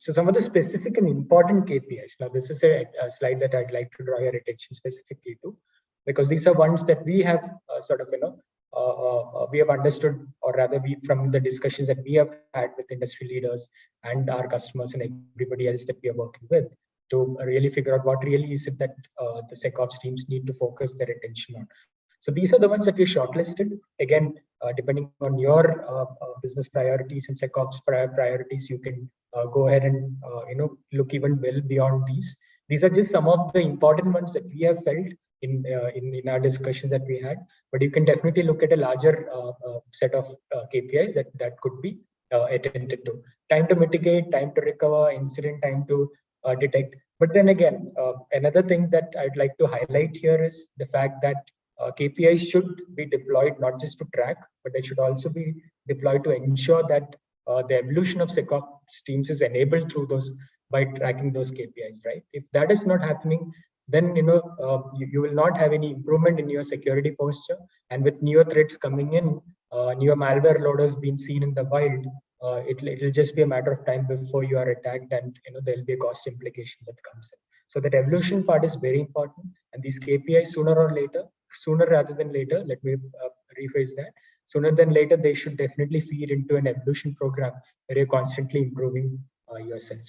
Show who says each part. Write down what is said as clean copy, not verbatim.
Speaker 1: So some of the specific and important KPIs. Now, this is a slide that I'd like to draw your attention specifically to, because these are ones that we have we have understood, or rather from the discussions that we have had with industry leaders and our customers and everybody else that we are working with, to really figure out what really is it that the SecOps teams need to focus their attention on. So these are the ones that we shortlisted. Again, depending on your business priorities and SecOps priorities, you can go ahead and look even well beyond these. These are just some of the important ones that we have felt in our discussions that we had. But you can definitely look at a larger set of KPIs that could be attended to. Time to mitigate, time to recover, incident time to detect. But then again, another thing that I'd like to highlight here is the fact that KPIs should be deployed not just to track, but they should also be deployed to ensure that the evolution of SecOps teams is enabled through those by tracking those KPIs, right? If that is not happening, then you will not have any improvement in your security posture. And with newer threats coming in, newer malware loaders being seen in the wild, it'll just be a matter of time before you are attacked, and there'll be a cost implication that comes in. So that evolution part is very important, and these KPIs sooner rather than later, let me rephrase that, sooner than later, they should definitely feed into an evolution program where you're constantly improving yourself.